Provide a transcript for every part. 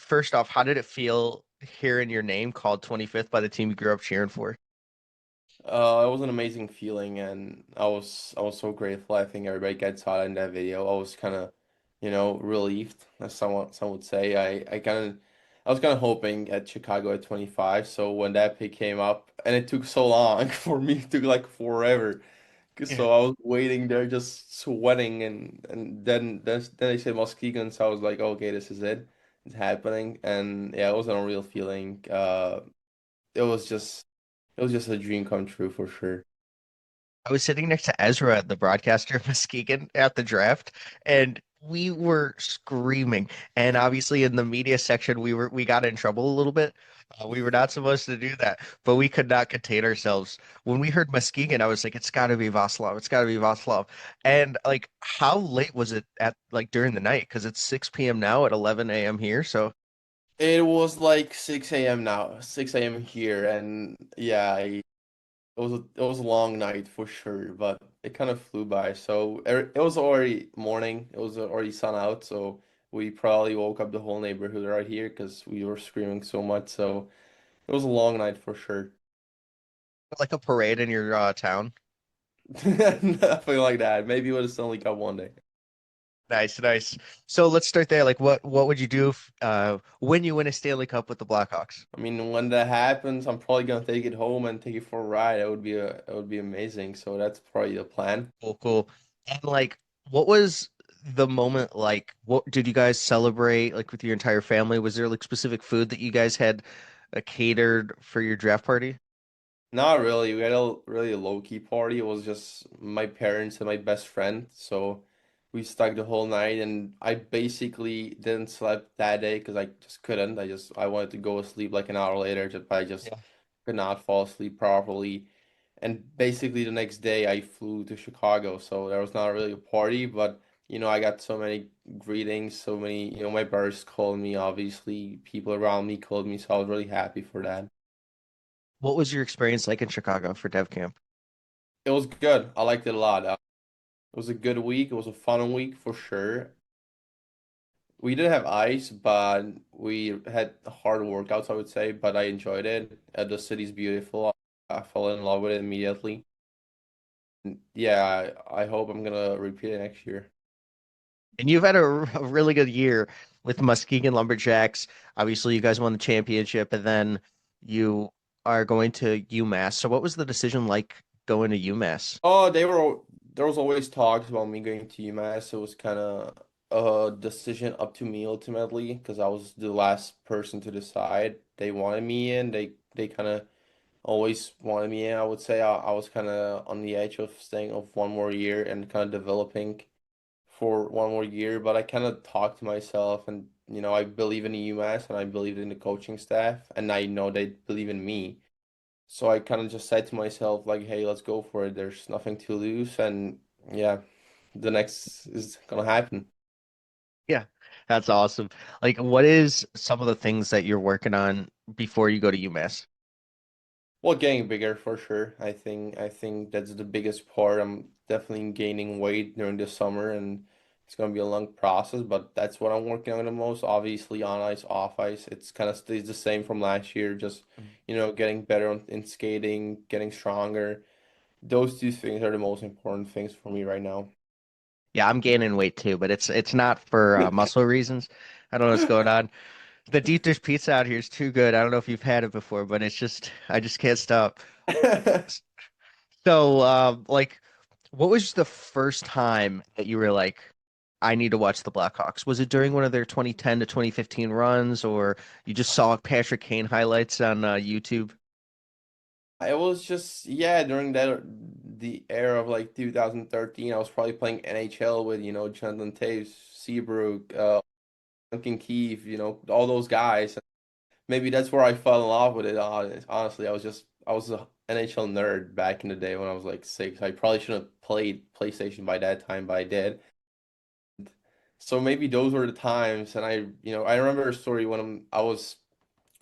first off, how did it feel hearing your name called 25th by the team you grew up cheering for? It was an amazing feeling, and I was so grateful. I think everybody gets out in that video. I was kind of, relieved, as some would say. I was kind of hoping at Chicago at 25. So when that pick came up, and it took so long for me, it took like forever. Yeah. So I was waiting there, just sweating, and then they said Muskegon, so I was like, okay, this is it. It's happening, and yeah, it was an unreal feeling. It was just. It was just a dream come true for sure. I was sitting next to Ezra, the broadcaster of Muskegon, at the draft, and we were screaming. And obviously, in the media section, we got in trouble a little bit. We were not supposed to do that, but we could not contain ourselves. When we heard Muskegon, I was like, "It's got to be Vaclav. It's got to be Vaclav." And like, how late was it at like during the night? Because it's 6 p.m. now at 11 a.m. here. So It was like 6 a.m. now, 6 a.m. here, and yeah, it was a long night for sure, but it kind of flew by. So it was already morning, it was already sun out, so we probably woke up the whole neighborhood right here because we were screaming so much. So it was a long night for sure. like a parade in your town. Nothing like that. Maybe it would have Stanley Cup one day. Nice, nice. So let's start there. Like, what would you do if, when you win a Stanley Cup with the Blackhawks? I mean, when that happens, I'm probably gonna take it home and take it for a ride. It would be amazing. So that's probably the plan. Cool, cool. And like, what was the moment like? What did you guys celebrate like with your entire family? Was there like specific food that you guys had catered for your draft party? Not really. We had a really low-key party. It was just my parents and my best friend. So we stuck the whole night, and I basically didn't sleep that day because I just couldn't. I wanted to go to sleep like an hour later, but I just Yeah. could not fall asleep properly. And basically the next day I flew to Chicago, so there was not really a party, but I got so many greetings, so many, my brothers called me, obviously, people around me called me, so I was really happy for that. What was your experience like in Chicago for Dev Camp? It was good. I liked it a lot. It was a good week. It was a fun week for sure. We didn't have ice, but we had hard workouts, I would say, but I enjoyed it. The city's beautiful. I fell in love with it immediately. Yeah, I hope I'm gonna repeat it next year. And you've had a really good year with Muskegon Lumberjacks. Obviously, you guys won the championship, and then you are going to UMass. So, what was the decision like going to UMass? Oh, there was always talks about me going to UMass. It was kind of a decision up to me ultimately because I was the last person to decide. They wanted me in. They kind of always wanted me in. I would say I was kind of on the edge of staying of one more year and kind of developing for one more year. But I kind of talked to myself, and I believe in the UMass and I believe in the coaching staff, and I know they believe in me. So I kind of just said to myself, like, hey, let's go for it. There's nothing to lose. And yeah, the next is gonna happen. Yeah, that's awesome. Like, what is some of the things that you're working on before you go to UMass? Well, getting bigger for sure. I think that's the biggest part. I'm definitely gaining weight during the summer, and it's gonna be a long process, but that's what I'm working on the most. Obviously, on ice, off ice, it's kind of stays the same from last year. Just, getting better in skating, getting stronger. Those two things are the most important things for me right now. Yeah, I'm gaining weight too, but it's not for muscle reasons. I don't know what's going on. The deep dish pizza out here is too good. I don't know if you've had it before, but it's just I just can't stop. So, like, what was the first time that you were like, I need to watch the Blackhawks? Was it during one of their 2010 to 2015 runs, or you just saw Patrick Kane highlights on YouTube? It was just, yeah, during the era of like 2013, I was probably playing NHL with, Jonathan Toews, Seabrook, Duncan Keith, all those guys. Maybe that's where I fell in love with it. Honestly, I was an NHL nerd back in the day when I was like 6. I probably shouldn't have played PlayStation by that time, but I did. So maybe those were the times. And I remember a story when I was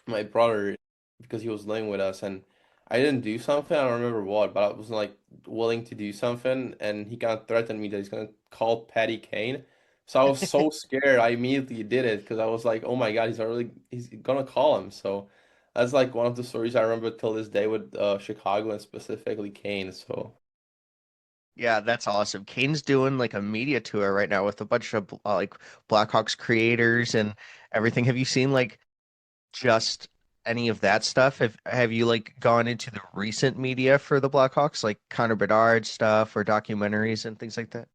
my brother because he was living with us and I didn't do something. I don't remember what, but I was like willing to do something, and he kind of threatened me that he's gonna call Patty Kane. So I was so scared. I immediately did it because I was like, oh my God, he's gonna call him. So that's like one of the stories I remember till this day with Chicago and specifically Kane. So Yeah, that's awesome. Kane's doing like a media tour right now with a bunch of like Blackhawks creators and everything. Have you seen like just any of that stuff? Have you like gone into the recent media for the Blackhawks, like Connor Bedard stuff or documentaries and things like that?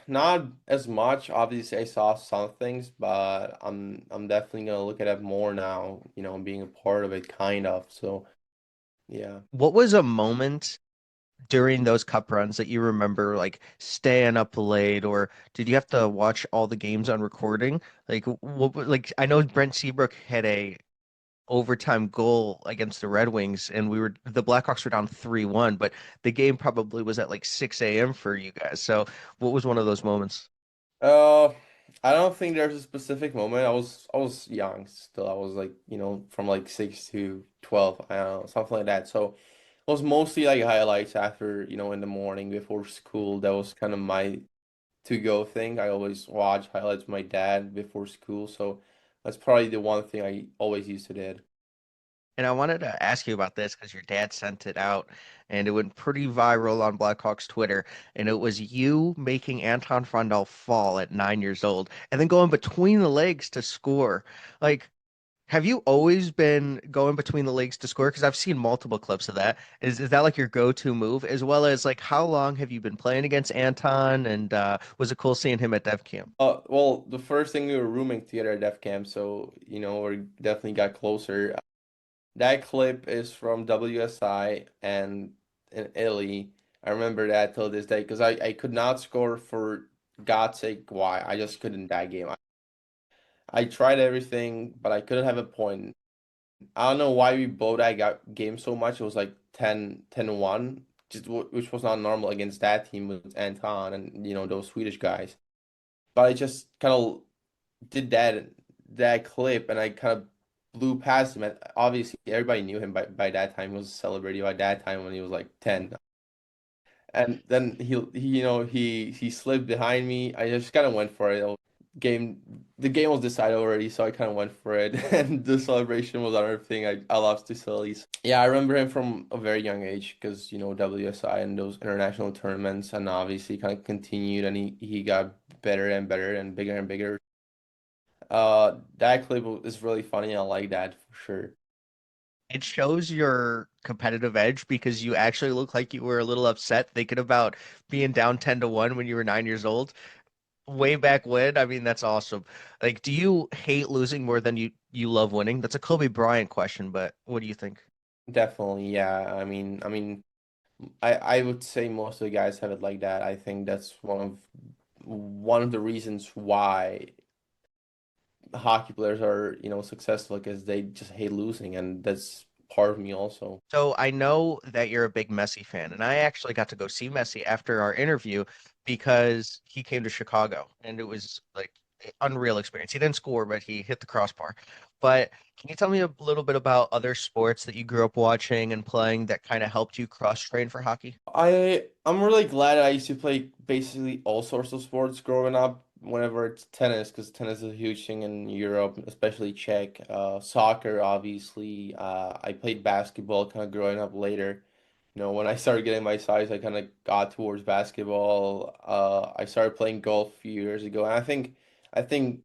not as much. Obviously, I saw some things, but I'm definitely gonna look at it more now, being a part of it kind of. So yeah. What was a moment during those cup runs that you remember like staying up late, or did you have to watch all the games on recording? Like like I know Brent Seabrook had a overtime goal against the Red Wings and the Blackhawks were down 3-1, but the game probably was at like 6 a.m. for you guys. So what was one of those moments? Uh, I don't think there's a specific moment. I was young still. I was like, from like 6 to 12, I don't know, something like that. So it was mostly like highlights after, in the morning before school. That was kind of my to-go thing. I always watch highlights with my dad before school. So that's probably the one thing I always used to do. And I wanted to ask you about this because your dad sent it out and it went pretty viral on Blackhawks Twitter. And it was you making Anton Frondell fall at 9 years old and then going between the legs to score. Like, have you always been going between the legs to score? Because I've seen multiple clips of that. Is that like your go-to move? As well as like how long have you been playing against Anton? And was it cool seeing him at Dev Camp? Well, the first thing we were rooming together at Def Camp, so we definitely got closer. That clip is from WSI and in Italy. I remember that till this day because I could not score for God's sake. Why? I just couldn't that game. I tried everything, but I couldn't have a point. I don't know why we both I got game so much. It was like 10-1, which was not normal against that team with Anton and those Swedish guys. But I just kind of did that clip and I kind of blew past him. And obviously, everybody knew him by that time. He was a celebrity by that time when he was like 10. And then he slipped behind me. I just kind of went for it. Game the game was decided already, so I kind of went for it. And the celebration was another thing I love to see. Yeah, I remember him from a very young age because WSI and those international tournaments, and obviously kind of continued, and he got better and better and bigger and bigger. That clip is really funny. I like that for sure. It shows your competitive edge because you actually look like you were a little upset thinking about being down 10-1 when you were 9 years old. Way back when, I mean, that's awesome. Like, do you hate losing more than you love winning? That's a Kobe Bryant question, but what do you think? Definitely, yeah. I would say most of the guys have it like that. I think that's one of the reasons why hockey players are, successful because they just hate losing, and that's part of me also. So I know that you're a big Messi fan, and I actually got to go see Messi after our interview because he came to Chicago, and it was like an unreal experience. He didn't score, but he hit the crossbar. But can you tell me a little bit about other sports that you grew up watching and playing that kind of helped you cross train for hockey? I'm really glad I used to play basically all sorts of sports growing up. Whenever it's tennis, because tennis is a huge thing in Europe, especially Czech. Soccer, obviously. I played basketball kind of growing up later. When I started getting my size, I kind of got towards basketball. I started playing golf a few years ago, and I think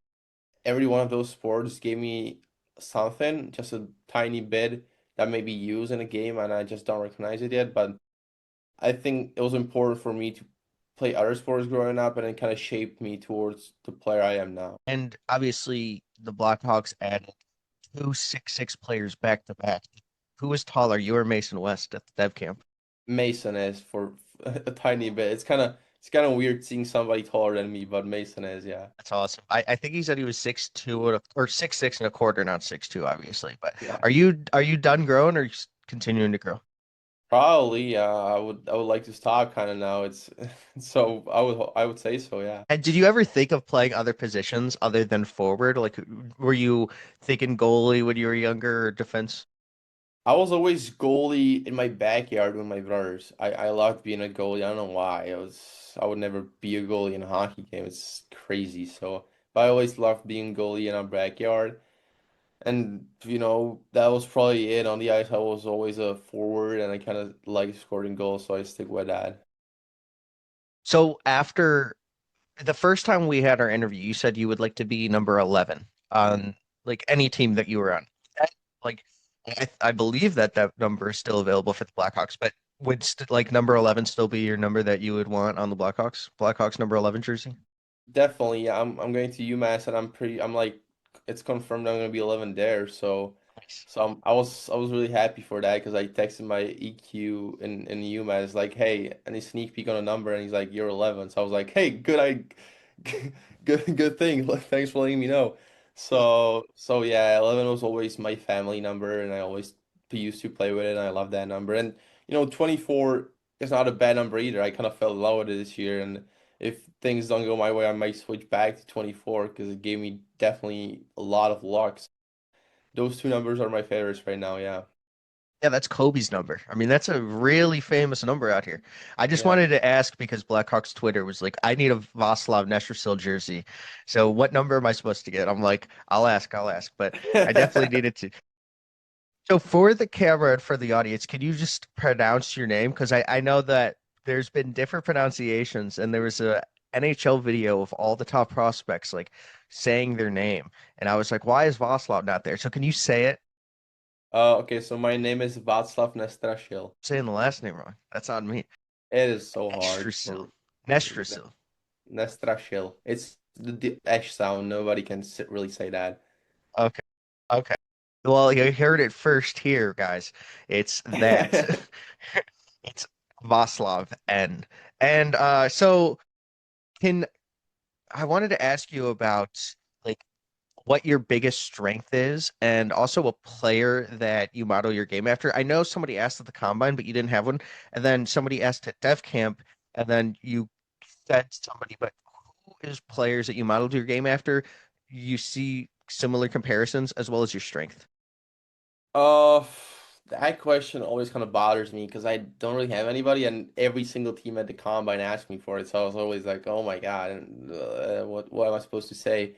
every one of those sports gave me something, just a tiny bit that may be used in a game, and I just don't recognize it yet. But I think it was important for me to play other sports growing up, and it kind of shaped me towards the player I am now. And obviously, the Blackhawks added 2 6'6" players back to back. Who was taller, you or Mason West at the dev camp? Mason is for a tiny bit. It's kind of weird seeing somebody taller than me, but Mason is, yeah. That's awesome. I think he said he was 6'2" or 6'6" and a quarter, not 6'2", obviously. But Yeah. are you done growing or you continuing to grow? Probably, I would like to stop kind of now. It's so I would say so, yeah. And did you ever think of playing other positions other than forward? Like, were you thinking goalie when you were younger or defense? I was always goalie in my backyard with my brothers. I loved being a goalie. I don't know why. I would never be a goalie in a hockey game. It's crazy. So, but I always loved being goalie in our backyard. And that was probably it. On the ice, I was always a forward, and I kind of like scoring goals, so I stick with that. So after the first time we had our interview, you said you would like to be number 11 on like any team that you were on. That, like, I believe that that number is still available for the Blackhawks, but would st like number 11 still be your number that you would want on the Blackhawks? Blackhawks number 11 jersey? Definitely, yeah. I'm going to UMass, and I'm like, it's confirmed I'm gonna be 11 there. Nice. I was really happy for that because I texted my EQ in UMass like, hey, any sneak peek on a number, and he's like, you're 11. So I was like, hey, good thing. Like, thanks for letting me know. So yeah, 11 was always my family number, and I always used to play with it, and I love that number. And 24 is not a bad number either. I kind of fell in love with it this year, and if things don't go my way, I might switch back to 24 because it gave me definitely a lot of luck. Those two numbers are my favorites right now, yeah. Yeah, that's Kobe's number. I mean, that's a really famous number out here. I just Yeah. wanted to ask because Blackhawks Twitter was like, I need a Vaclav Nestrasil jersey. So what number am I supposed to get? I'm like, I'll ask, but I definitely needed to. So for the camera and for the audience, can you just pronounce your name? Because I know that there's been different pronunciations, and there was a NHL video of all the top prospects like saying their name, and I was like, why is Vaslav not there? So can you say it? Okay, so my name is Vaclav Nestrasil. I'm saying the last name wrong. That's on me. It is so hard Nestrasil. for Nestrasil. Nestrasil. It's the H sound. Nobody can really say that. Okay. Okay. Well, you heard it first here, guys. It's that. It's Vaslav N. And so can I wanted to ask you about like what your biggest strength is and also a player that you model your game after. I know somebody asked at the combine, but you didn't have one. And then somebody asked at Dev Camp, and then you said somebody, but who is players that you modeled your game after? You see similar comparisons as well as your strength. Uh, that question always kind of bothers me because I don't really have anybody, and every single team at the combine asked me for it. So I was always like, "Oh my God, and, what am I supposed to say?"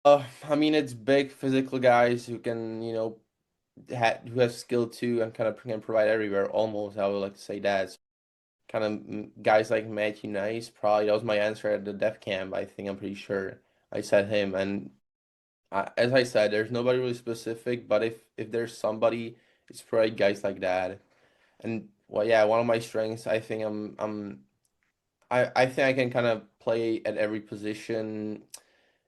I mean, it's big physical guys who can, who have skill too, and kind of can provide everywhere. Almost, I would like to say that. So kind of guys like Matthew Nice, probably that was my answer at the Def Camp. I'm pretty sure I said him, and as I said, there's nobody really specific, but if there's somebody, it's probably guys like that. And well, yeah, one of my strengths, I think I can kind of play at every position,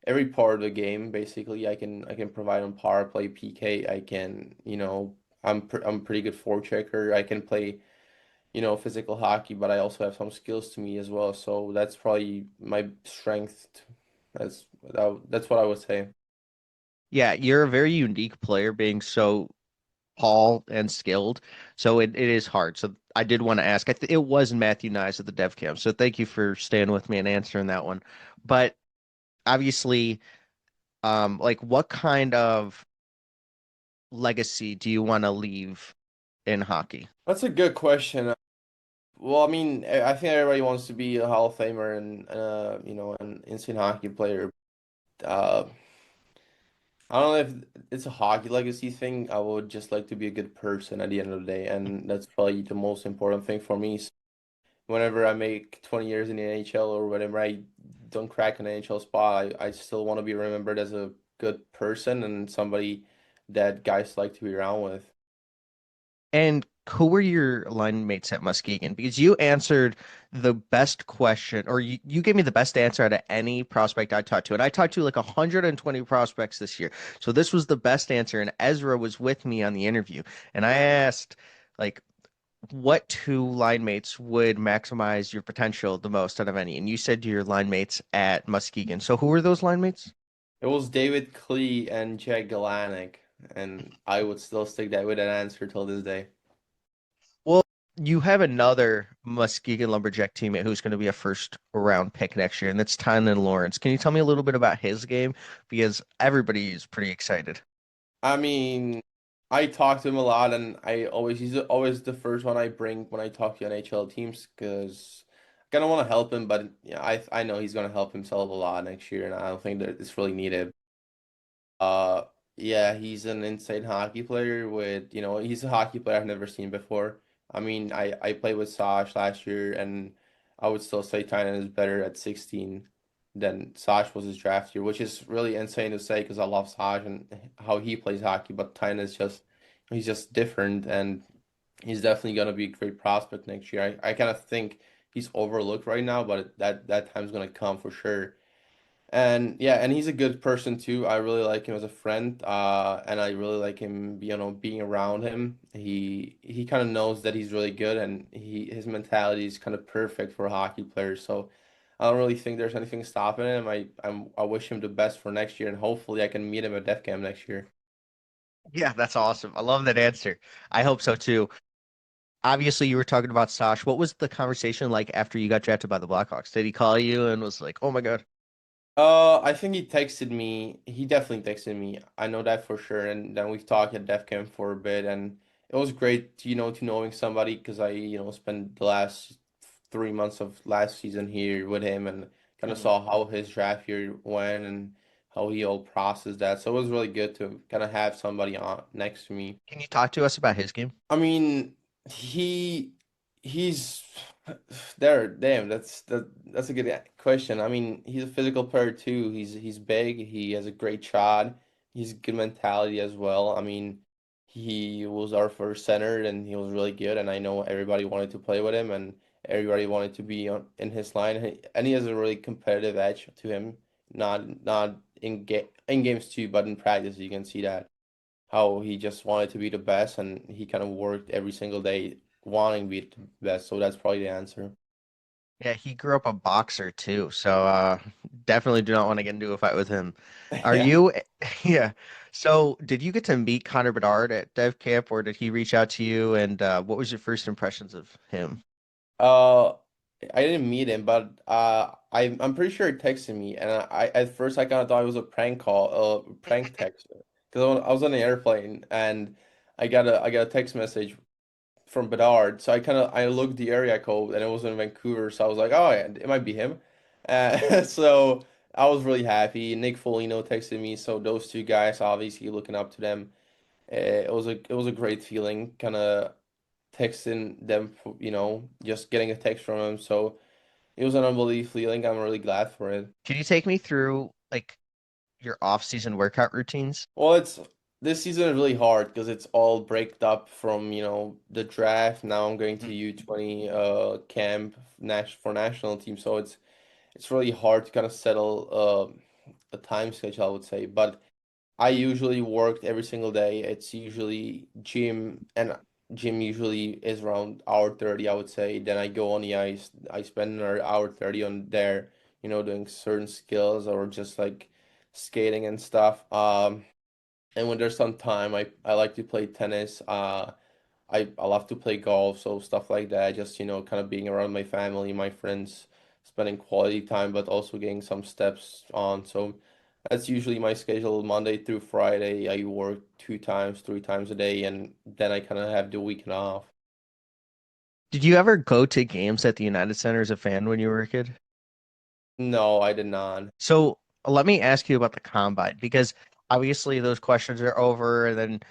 every part of the game. Basically, I can provide on power play, PK. I can, I'm pretty good forechecker. I can play, physical hockey, but I also have some skills to me as well. So that's probably my strength. That's what I would say. Yeah, you're a very unique player being so tall and skilled. So it is hard. So I did want to ask. It was Matthew Nyes at the dev camp. So thank you for staying with me and answering that one. But obviously, like what kind of legacy do you want to leave in hockey? That's a good question. Well, I mean, I think everybody wants to be a Hall of Famer and an insane hockey player. Uh, I don't know if it's a hockey legacy thing. I would just like to be a good person at the end of the day, and that's probably the most important thing for me. So whenever I make 20 years in the NHL or whenever I don't crack an NHL spot, I still want to be remembered as a good person and somebody that guys like to be around with. And who were your line mates at Muskegon? Because you answered the best question, or you gave me the best answer out of any prospect I talked to. And I talked to like 120 prospects this year. So this was the best answer. And Ezra was with me on the interview. And I asked, like, what two line mates would maximize your potential the most out of any? And you said your line mates at Muskegon. So who were those line mates? It was David Klee and Jack Galanick, and I would still stick that with an answer till this day. Well, you have another Muskegon Lumberjack teammate who's going to be a first round pick next year, and that's Tynan Lawrence. Can you tell me a little bit about his game? Because everybody is pretty excited. I mean, I talk to him a lot, and he's always the first one I bring when I talk to NHL teams because I kind of want to help him, but yeah, I know he's gonna help himself a lot next year, and I don't think that it's really needed. Uh, yeah, he's an insane hockey player with, he's a hockey player I've never seen before. I mean, I played with Sash last year, and I would still say Tynan is better at 16 than Sash was his draft year, which is really insane to say because I love Sash and how he plays hockey, but Tynan is he's just different, and he's definitely gonna be a great prospect next year. I kind of think he's overlooked right now, but that time's gonna come for sure. And yeah, and he's a good person too. I really like him as a friend, and I really like him, being around him. He kind of knows that he's really good, and his mentality is kind of perfect for a hockey player. So I don't really think there's anything stopping him. I wish him the best for next year, and hopefully I can meet him at Def Camp next year. Yeah, that's awesome. I love that answer. I hope so too. Obviously, you were talking about Sash. What was the conversation like after you got drafted by the Blackhawks? Did he call you and was like, "Oh my God"? I think he texted me. He definitely texted me. I know that for sure. And then we talked at DEF CAM for a bit, and it was great, to knowing somebody because I, spent the last 3 months of last season here with him and kind of Mhm. saw how his draft year went and how he all processed that. So it was really good to kind of have somebody on next to me. Can you talk to us about his game? I mean, he's there. Damn, that's a good question. I mean, he's a physical player too. He's big. He has a great shot. He's good mentality as well. I mean, he was our first center and he was really good. And I know everybody wanted to play with him and everybody wanted to be in his line. And he has a really competitive edge to him. Not in games too, but in practice you can see that how he just wanted to be the best and he kind of worked every single day wanting to be the best. So that's probably the answer. Yeah, he grew up a boxer too, so definitely do not want to get into a fight with him. Are Yeah. you? Yeah. So, did you get to meet Connor Bedard at Dev Camp, or did he reach out to you? And what was your first impressions of him? Uh, I didn't meet him, but I'm pretty sure he texted me, and I at first I kind of thought it was a prank call, prank text, because I was on the airplane and I got a text message from Bedard, so I looked the area code and it was in Vancouver, so I was like, oh yeah, it might be him. So I was really happy. Nick Foligno texted me, so those two guys, obviously looking up to them, it was a great feeling, kind of texting them, just getting a text from them. So it was an unbelievable feeling. I'm really glad for it. Can you take me through like your off-season workout routines? Well, it's this season is really hard because it's all breaked up from, the draft. Now I'm going to U20 camp for national team, so it's really hard to kind of settle a time schedule, I would say. But I usually work every single day. It's usually gym, and gym usually is around hour 30, I would say. Then I go on the ice. I spend another hour 30 on there, doing certain skills or just like skating and stuff. And when there's some time, I like to play tennis. I love to play golf, so stuff like that. Just, kind of being around my family, my friends, spending quality time, but also getting some steps on. So that's usually my schedule Monday through Friday. I work 2 times, 3 times a day, and then I kind of have the weekend off. Did you ever go to games at the United Center as a fan when you were a kid? No, I did not. So let me ask you about the combine because obviously those questions are over. And then,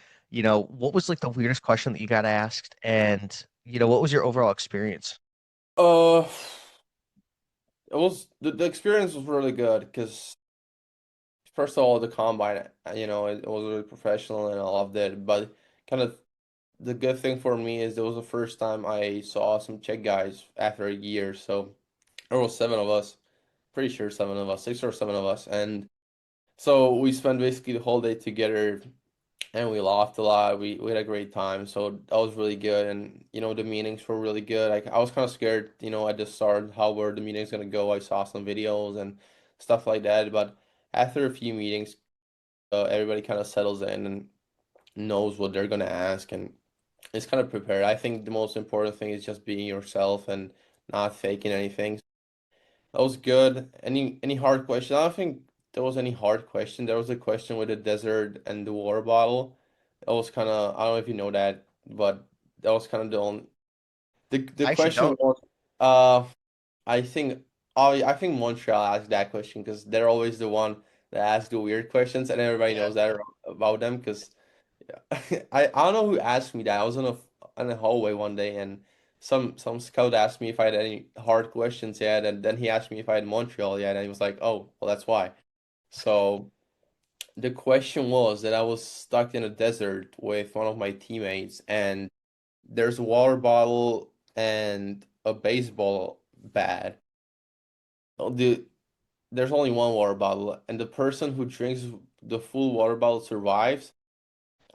what was like the weirdest question that you got asked? And, what was your overall experience? Uh, the experience was really good because first of all, the combine, it was really professional and I loved it. But kind of the good thing for me is it was the first time I saw some Czech guys after a year. So there was 7 of us, pretty sure 7 of us, 6 or 7 of us, and so we spent basically the whole day together, and we laughed a lot. We had a great time, so that was really good. And the meetings were really good. I was kind of scared, at the start how were the meetings gonna go. I saw some videos and stuff like that, but after a few meetings, everybody kind of settles in and knows what they're gonna ask, and it's kind of prepared. I think the most important thing is just being yourself and not faking anything. That was good. Any hard question? I don't think there was any hard question. There was a question with the desert and the water bottle. That was kind of, I don't know if you know that, but that was kind of the only, the I actually question don't. was, uh, I think, I think Montreal asked that question because they're always the one that asks the weird questions, and everybody Yeah. knows that about them. Because I don't know who asked me that. I was in a hallway one day, and some scout asked me if I had any hard questions yet, and then he asked me if I had Montreal yet, and he was like, "Oh, well, that's why." So the question was that I was stuck in a desert with one of my teammates, and there's a water bottle and a baseball bat. The There's only one water bottle, and the person who drinks the full water bottle survives.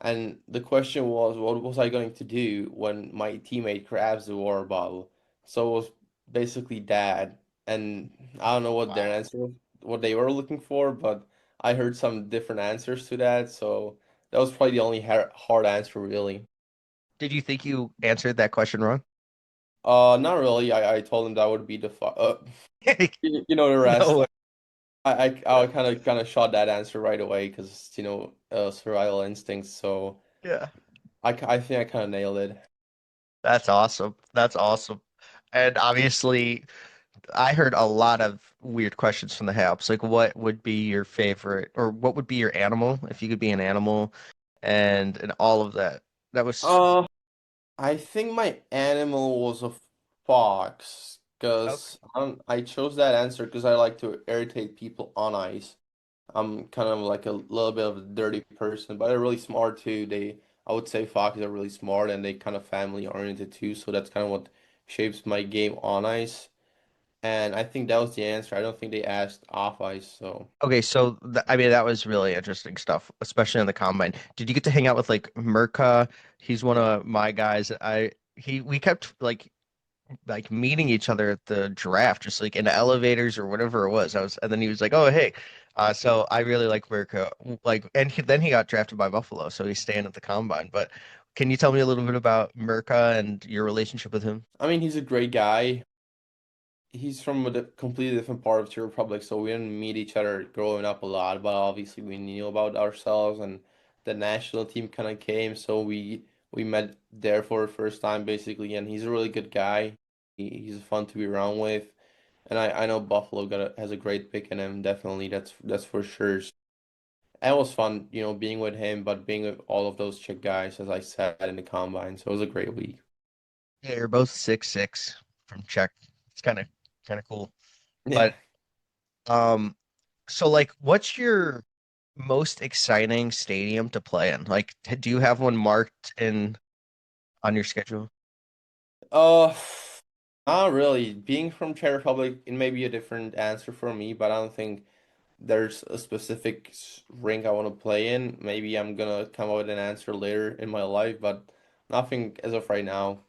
And the question was, what was I going to do when my teammate grabs the water bottle? So it was basically that. And I don't know what their Wow. answer, what they were looking for, but I heard some different answers to that. So that was probably the only hard answer, really. Did you think you answered that question wrong? Not really. I told him that would be the fu you know the No rest. way. I kind of shot that answer right away because survival instincts. So Yeah. I think I kind of nailed it. That's awesome. That's awesome. And obviously, I heard a lot of weird questions from the Haps. Like, what would be your favorite, or what would be your animal if you could be an animal, and all of that. That was Uh, I think my animal was a fox okay. because I chose that answer because I like to irritate people on ice. I'm kind of like a little bit of a dirty person, but they're really smart too. I would say foxes are really smart and they kind of family oriented too. So that's kind of what shapes my game on ice. And I think that was the answer. I don't think they asked off ice. So, Okay, so I mean that was really interesting stuff, especially on the combine. Did you get to hang out with like Mirka? He's one of my guys. We kept like meeting each other at the draft, just like in elevators or whatever it was. And then he was like, "Oh, hey." So I really like Mirka. Like, and then he got drafted by Buffalo, so he's staying at the combine. But can you tell me a little bit about Mirka and your relationship with him? I mean, he's a great guy. He's from a completely different part of Czech Republic, so we didn't meet each other growing up a lot, but obviously we knew about ourselves and the national team kind of came, so we met there for the first time basically, and he's a really good guy. He's fun to be around with, and I know Buffalo has a great pick in him, definitely, that's for sure. And it was fun, being with him, but being with all of those Czech guys, as I said, in the combine, so it was a great week. Yeah, you're both 6'6" from Czech. It's kind of cool. Yeah. But um, so like, what's your most exciting stadium to play in? Like, do you have one marked in on your schedule? Uh, Not really. Being from Czech Republic, it may be a different answer for me, but I don't think there's a specific rink I want to play in. Maybe I'm gonna come up with an answer later in my life, but nothing as of right now.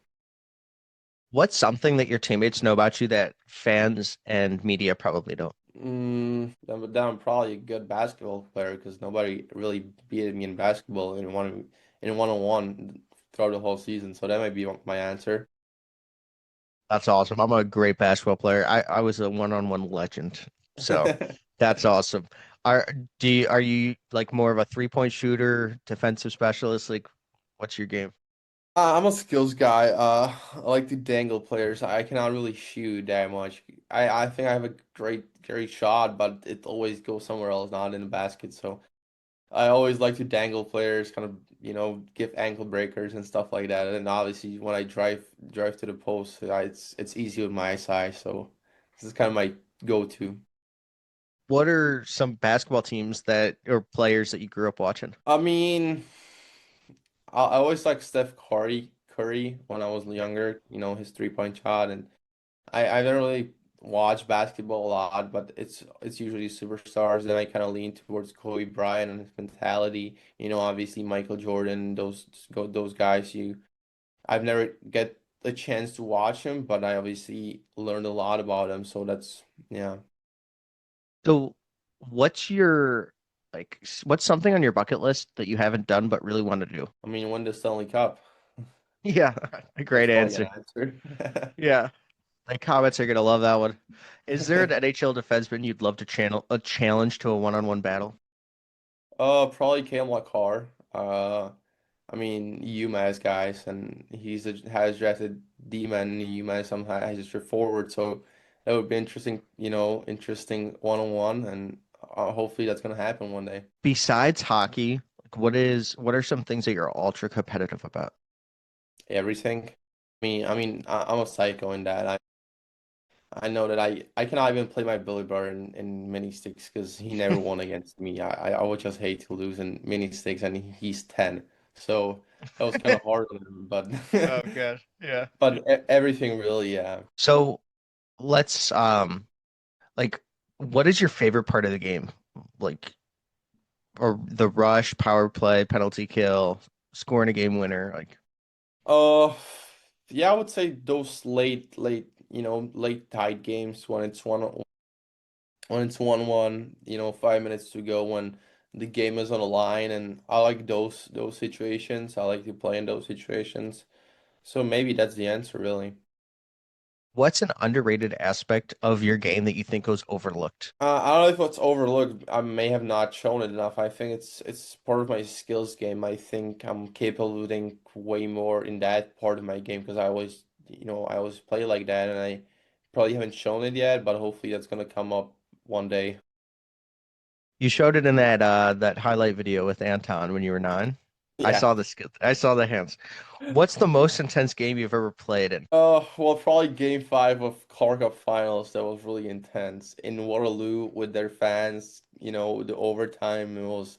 What's something that your teammates know about you that fans and media probably don't? Then I'm probably a good basketball player because nobody really beat me in basketball in one-on-one throughout the whole season. So that might be my answer. That's awesome. I'm a great basketball player. I was a one-on-one legend. So that's awesome. Are are you like more of a three-point shooter, defensive specialist? Like, what's your game? I'm a skills guy. I like to dangle players. I cannot really shoot that much. I think I have a great shot, but it always goes somewhere else, not in the basket. So I always like to dangle players, kind of, give ankle breakers and stuff like that. And obviously, when I drive to the post, it's easy with my size. So this is kind of my go-to. What are some basketball teams that or players that you grew up watching? I mean, I always like Steph Curry when I was younger. His three-point shot and. I don't really watch basketball a lot, but it's usually superstars. Then I kind of lean towards Kobe Bryant and his mentality. Obviously Michael Jordan, those guys. I've never get a chance to watch him, but I obviously learned a lot about him. So that's yeah. So, what's your what's something on your bucket list that you haven't done but really want to do? I mean, win the Stanley Cup. Yeah, a That's great probably an answer. answer. Yeah, the comments are gonna love that one. Is there an NHL defenseman you'd love to channel a challenge to a one-on-one battle? Probably Cam Carr. I mean, UMass guys, and has drafted D-man in UMass. Somehow has just forward, so that would be interesting. Interesting one-on-one, and hopefully that's gonna happen one day. Besides hockey, like what are some things that you're ultra competitive about? Everything. I'm a psycho in that. I know that I cannot even play my Billy Bar in mini sticks because he never won against me. I would just hate to lose in mini sticks, and he's 10. So that was kind of hard on him, but Oh god. Yeah. everything really, yeah. So let's like what is your favorite part of the game? Like or the rush, power play, penalty kill, scoring a game winner, like Uh, yeah, I would say those late tied games when it's 1-1, 5 minutes to go when the game is on the line, and I like those situations. I like to play in those situations. So maybe that's the answer, really. what's an underrated aspect of your game that you think goes overlooked? I don't know if it's overlooked. I may have not shown it enough. I think it's part of my skills game. I think I'm capable of doing way more in that part of my game because I always play like that, and I probably haven't shown it yet, but hopefully that's gonna come up one day. You showed it in that highlight video with Anton when you were 9. I Yeah. saw the skill. I saw the hands. What's the most intense game you've ever played in? Well, probably game five of Car Cup Finals. That was really intense in Waterloo with their fans. The overtime it was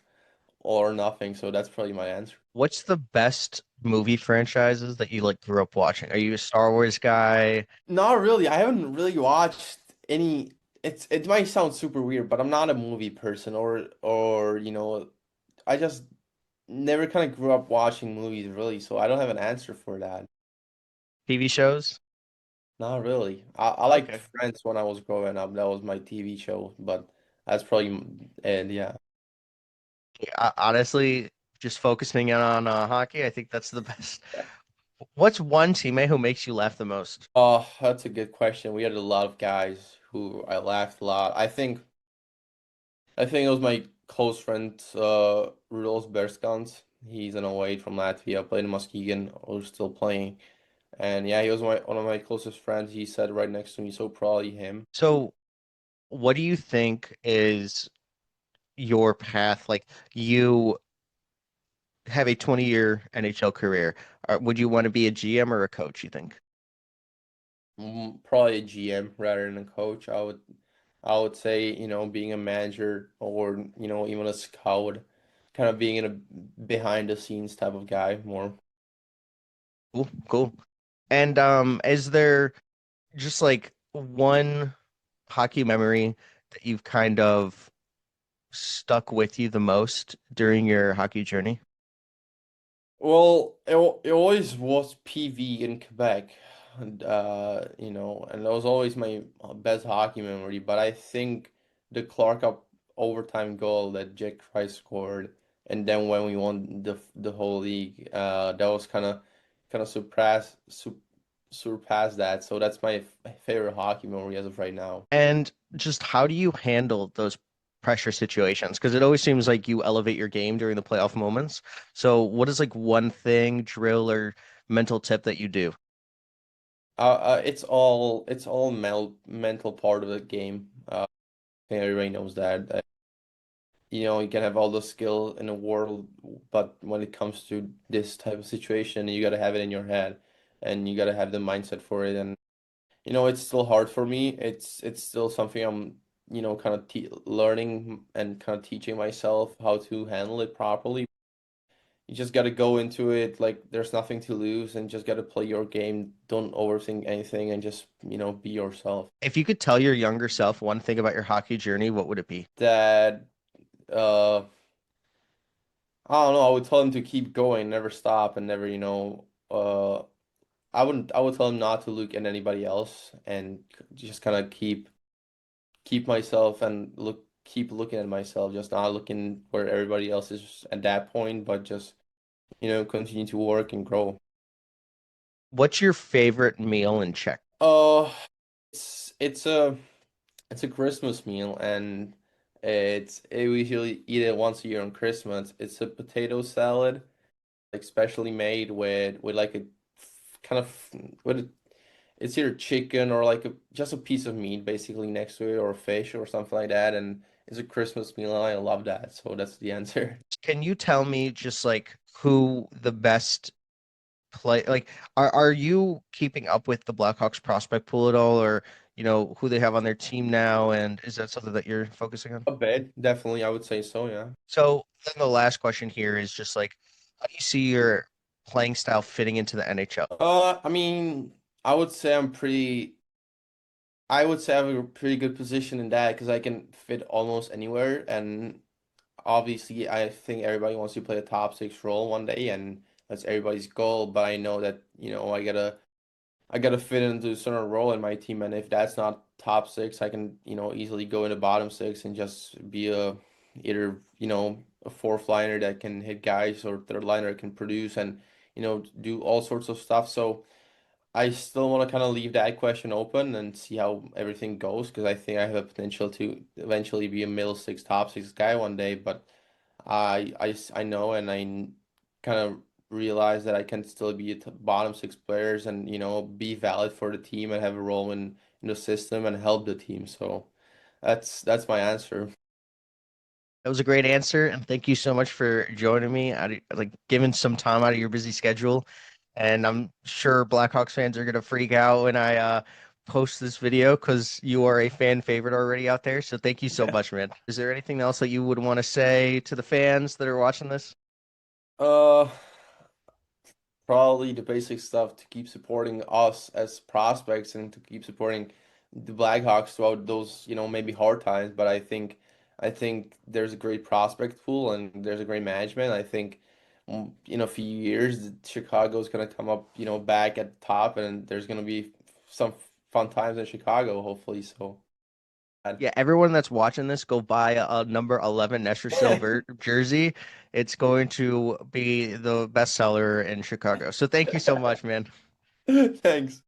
all or nothing. So that's probably my answer. What's the best movie franchises that you like grew up watching? Are you a Star Wars guy? Not really. I haven't really watched any. It might sound super weird, but I'm not a movie person, or I just never kind of grew up watching movies really, so I don't have an answer for that. TV shows? Not really. I liked Okay. Friends when I was growing up. That was my TV show, but that's probably and yeah. Honestly, just focusing in on hockey, I think that's the best. What's one teammate who makes you laugh the most? Oh, that's a good question. We had a lot of guys who I laughed a lot. I think it was my close friend, Rudolf Berskans. He's an 08 from Latvia, played in Muskegon, or still playing. And yeah, he was one of my closest friends. He sat right next to me, so probably him. So, what do you think is your path? Like, you have a 20-year NHL career. Would you want to be a GM or a coach, you think? Probably a GM rather than a coach. I would say, being a manager or, even a scout, kind of being in a behind the scenes type of guy more. Cool, cool. And is there just like one hockey memory that you've kind of stuck with you the most during your hockey journey? Well, it always was PV in Quebec, and that was always my best hockey memory. But I think the Clark Cup overtime goal that Jack Price scored, and then when we won the whole league, that was kind of surpassed that. So that's my favorite hockey memory as of right now. And just how do you handle those pressure situations? Because it always seems like you elevate your game during the playoff moments. So what is like one thing, drill or mental tip that you do? It's all mental part of the game. I think everybody knows that. You can have all the skill in the world, but when it comes to this type of situation, you got to have it in your head, and you got to have the mindset for it. And it's still hard for me. It's still something I'm, kind of te learning and kind of teaching myself how to handle it properly. You just got to go into it like there's nothing to lose, and just got to play your game. Don't overthink anything, and just, be yourself. If you could tell your younger self one thing about your hockey journey, what would it be? That uh I don't know. I would tell him to keep going, never stop, and never, I would tell him not to look at anybody else and just kind of keep myself and keep looking at myself, just not looking where everybody else is at that point, but just, continue to work and grow. What's your favorite meal in Czech? Uh, it's a Christmas meal, and we usually eat it once a year on Christmas. It's a potato salad like specially made with like a kind of with a, it's either chicken or like just a piece of meat basically next to it or fish or something like that, and it's a Christmas meal and I love that. So that's the answer. Can you tell me just like who the best play like are you keeping up with the Blackhawks prospect pool at all, or who they have on their team now, and is that something that you're focusing on? A bit, definitely, I would say so, yeah. So then the last question here is just like, how do you see your playing style fitting into the NHL? I mean, I would say I would say I have a pretty good position in that because I can fit almost anywhere. And obviously, I think everybody wants to play a top six role one day, and that's everybody's goal. But I know that, I gotta fit into a certain role in my team. And if that's not top six, I can, easily go in the bottom six and just be either, a fourth liner that can hit guys or third liner that can produce and, do all sorts of stuff. So I still want to kind of leave that question open and see how everything goes because I think I have a potential to eventually be a middle six, top six guy one day. But I know and kind of realize that I can still be a bottom six players and be valid for the team and have a role in the system and help the team. So that's my answer. That was a great answer, and thank you so much for joining me. Like giving some time out of your busy schedule. And I'm sure Blackhawks fans are gonna freak out when I post this video because you are a fan favorite already out there. So thank you so much, man. Is there anything else that you would want to say to the fans that are watching this? Uh, Probably the basic stuff to keep supporting us as prospects and to keep supporting the Blackhawks throughout those, maybe hard times. But I think there's a great prospect pool and there's a great management. I think in a few years, Chicago's gonna come up, back at the top, and there's gonna be some fun times in Chicago, hopefully. So, Yeah, everyone that's watching this, go buy a number 11 Nestrasil jersey. It's going to be the bestseller in Chicago. So thank you so much, man. thanks.